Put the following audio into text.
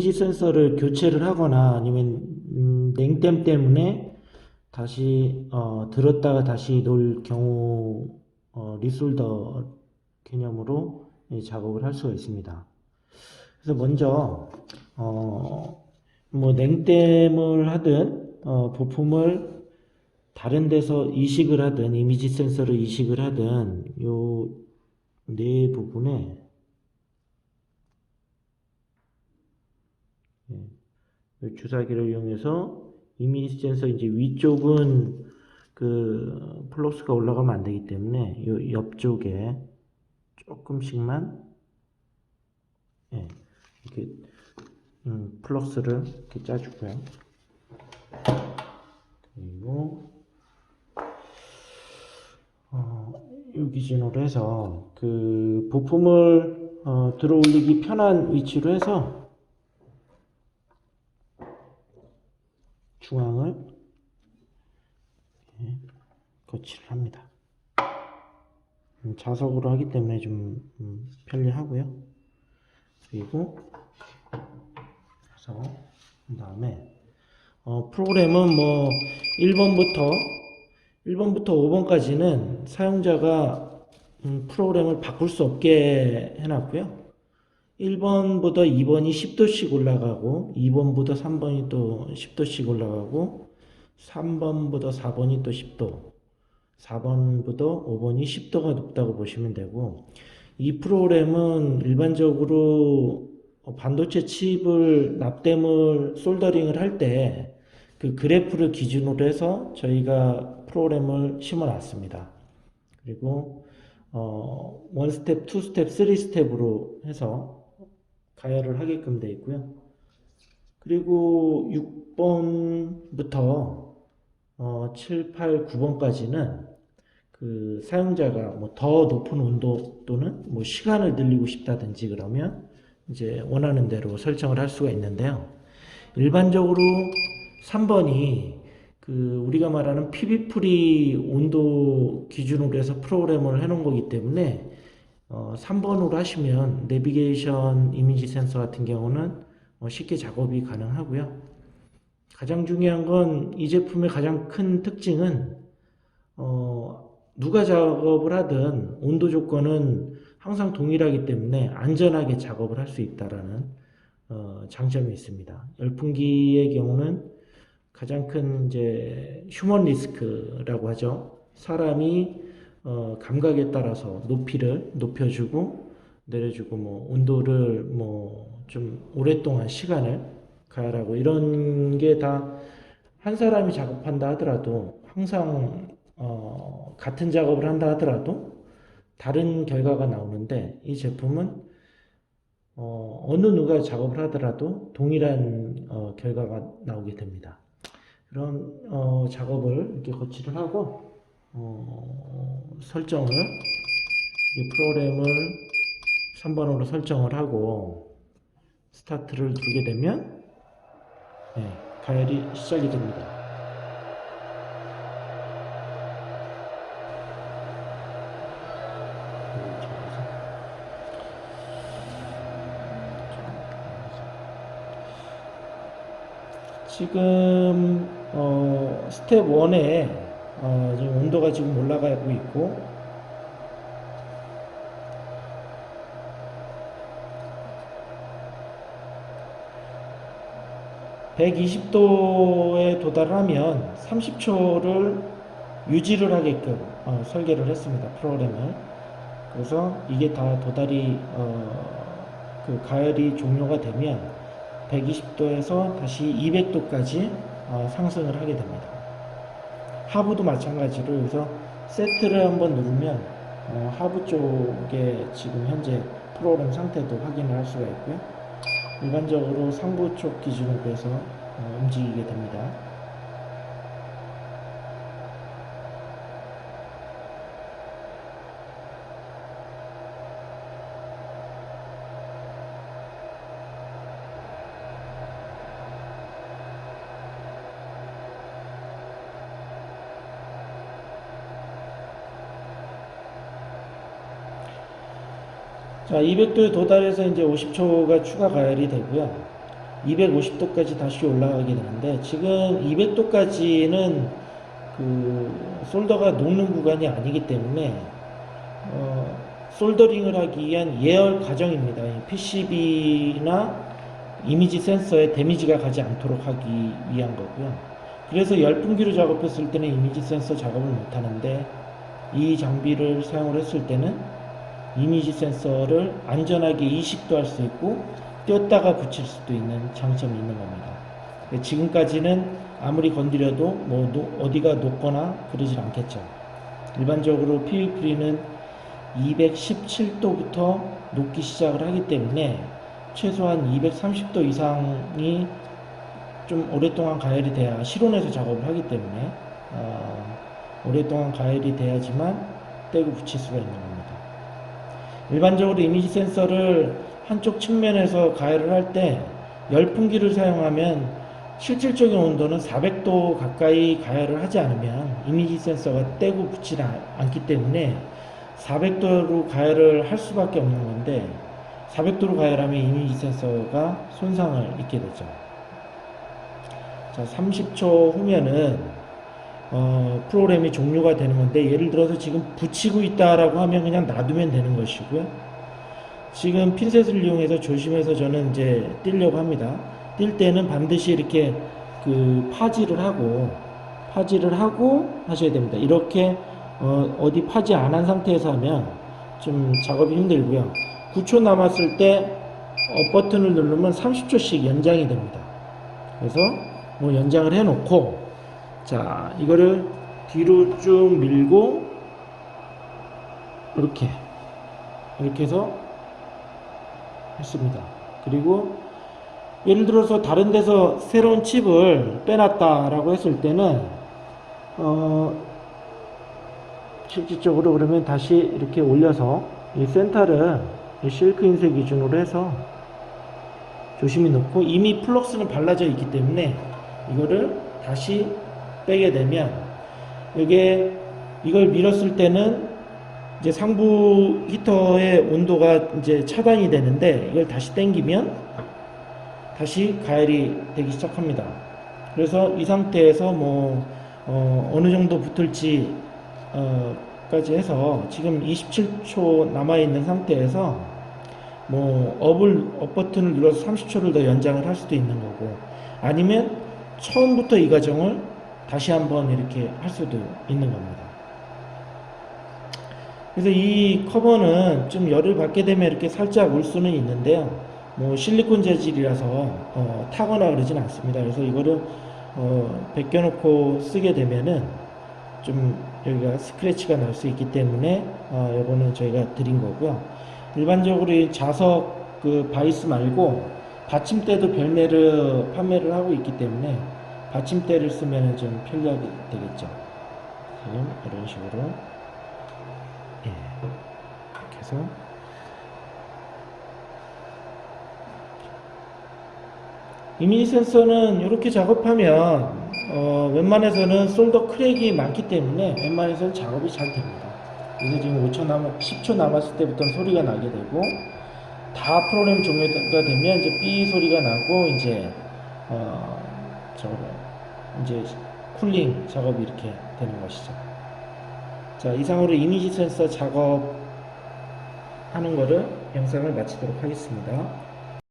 이미지 센서를 교체를 하거나 아니면 냉땜 때문에 다시 들었다가 다시 놓을 경우 리솔더 개념으로 작업을 할 수가 있습니다. 그래서 먼저 뭐 냉땜을 하든 부품을 다른 데서 이식을 하든 이미지 센서를 이식을 하든 요 네 부분에 주사기를 이용해서 이미지 센서 이제 위쪽은 그 플럭스가 올라가면 안 되기 때문에 요 옆쪽에 조금씩만 이렇게 플럭스를 이렇게 짜주고요. 그리고 이 기준으로 해서 그 부품을 들어 올리기 편한 위치로 해서 중앙을 거치를 합니다. 자석으로 하기 때문에 좀 편리하고요. 그리고 그래서 그 다음에 프로그램은 뭐 1번부터 5번까지는 사용자가 프로그램을 바꿀 수 없게 해놨고요. 1번보다 2번이 10도씩 올라가고 2번보다 3번이 또 10도씩 올라가고 3번보다 4번이 또 10도 4번보다 5번이 10도가 높다고 보시면 되고, 이 프로그램은 일반적으로 반도체 칩을 납땜을 솔더링을 할 때 그 그래프를 기준으로 해서 저희가 프로그램을 심어 놨습니다. 그리고 1스텝, 2스텝, 3스텝으로 해서 가열을 하게끔 되어 있고요. 그리고 6번부터 7, 8, 9번까지는 그 사용자가 뭐 더 높은 온도 또는 뭐 시간을 늘리고 싶다든지 그러면 이제 원하는 대로 설정을 할 수가 있는데요. 일반적으로 3번이 그 우리가 말하는 PV 프리 온도 기준으로 해서 프로그램을 해놓은 거기 때문에 3번으로 하시면 내비게이션 이미지 센서 같은 경우는 쉽게 작업이 가능하고요. 가장 중요한 건 이 제품의 가장 큰 특징은 누가 작업을 하든 온도 조건은 항상 동일하기 때문에 안전하게 작업을 할 수 있다라는 장점이 있습니다. 열풍기의 경우는 가장 큰 이제 휴먼 리스크라고 하죠. 사람이 감각에 따라서 높이를 높여주고 내려주고 뭐 온도를 뭐 좀 오랫동안 시간을 가열하고 이런 게 다 한 사람이 작업한다 하더라도 항상 같은 작업을 한다 하더라도 다른 결과가 나오는데, 이 제품은 어느 누가 작업을 하더라도 동일한 결과가 나오게 됩니다. 그런 작업을 이렇게 거치를 하고 설정을 이 프로그램을 3번으로 설정을 하고 스타트를 두게 되면 가열이 시작이 됩니다. 지금 스텝 1에 지금 온도가 지금 올라가고 있고, (120도에) 도달하면 30초를 유지를 하게끔 설계를 했습니다. 프로그램을. 그래서 이게 다 도달이 그 가열이 종료가 되면 120도에서 다시 200도까지 상승을 하게 됩니다. 하부도 마찬가지로 해서 세트를 한번 누르면 하부 쪽에 지금 현재 프로그램 상태도 확인을 할 수가 있고요. 일반적으로 상부 쪽 기준으로 해서 움직이게 됩니다. 자, 200도에 도달해서 이제 50초가 추가 가열이 되고요. 250도까지 다시 올라가게 되는데, 지금 200도까지는 그 솔더가 녹는 구간이 아니기 때문에 솔더링을 하기 위한 예열 과정입니다. PCB나 이미지 센서에 데미지가 가지 않도록 하기 위한 거고요. 그래서 열분기로 작업했을 때는 이미지 센서 작업을 못 하는데, 이 장비를 사용을 했을 때는 이미지 센서를 안전하게 이식도 할 수 있고 띄었다가 붙일 수도 있는 장점이 있는 겁니다. 지금까지는 아무리 건드려도 뭐 어디가 녹거나 그러질 않겠죠. 일반적으로 PV프리는 217도부터 녹기 시작을 하기 때문에 최소한 230도 이상이 좀 오랫동안 가열이 돼야, 실온에서 작업을 하기 때문에 오랫동안 가열이 돼야지만 떼고 붙일 수가 있는 겁니다. 일반적으로 이미지 센서를 한쪽 측면에서 가열을 할 때 열풍기를 사용하면 실질적인 온도는 400도 가까이 가열을 하지 않으면 이미지 센서가 떼고 붙지 않기 때문에 400도로 가열을 할 수밖에 없는 건데, 400도로 가열하면 이미지 센서가 손상을 입게 되죠. 자, 30초 후면은 프로그램이 종료가 되는 건데, 예를 들어서 지금 붙이고 있다라고 하면 그냥 놔두면 되는 것이고요. 지금 핀셋을 이용해서 조심해서 저는 이제 띄려고 합니다. 뛸 때는 반드시 이렇게 그 파지를 하고 하셔야 됩니다. 이렇게 어디 파지 안 한 상태에서 하면 좀 작업이 힘들고요. 9초 남았을 때 업 버튼을 누르면 30초씩 연장이 됩니다. 그래서 뭐 연장을 해 놓고, 자, 이거를 뒤로 쭉 밀고 이렇게 해서 했습니다. 그리고 예를 들어서 다른 데서 새로운 칩을 빼놨다라고 했을 때는 실질적으로 그러면 다시 이렇게 올려서 이 센터를 실크 인쇄 기준으로 해서 조심히 넣고, 이미 플럭스는 발라져 있기 때문에 이거를 다시 빼게 되면, 이걸 밀었을 때는 이제 상부 히터의 온도가 이제 차단이 되는데, 이걸 다시 당기면 다시 가열이 되기 시작합니다. 그래서 이 상태에서 어느 정도 붙을지 까지 해서 지금 27초 남아 있는 상태에서 업 버튼을 눌러서 30초를 더 연장을 할 수도 있는 거고, 아니면 처음부터 이 과정을 다시 한번 이렇게 할 수도 있는 겁니다. 그래서 이 커버는 좀 열을 받게 되면 이렇게 살짝 올 수는 있는데요. 실리콘 재질이라서 타거나 그러진 않습니다. 그래서 이거를 벗겨놓고 쓰게 되면은 좀 여기가 스크래치가 날 수 있기 때문에 요거는 저희가 드린 거고요. 일반적으로 이 자석 그 바이스 말고 받침대도 별매를 판매를 하고 있기 때문에 받침대를 쓰면 좀 편리하게 되겠죠. 지금 이런 식으로 이렇게 해서 이미지 센서는 이렇게 작업하면 웬만해서는 솔더 크랙이 많기 때문에 웬만해서는 작업이 잘 됩니다. 그래서 지금 10초 남았을 때부터 소리가 나게 되고, 다 프로그램 종료가 되면 이제 삐 소리가 나고, 이제 쿨링 작업이 이렇게 되는 것이죠. 자, 이상으로 이미지 센서 작업하는 거를 영상을 마치도록 하겠습니다.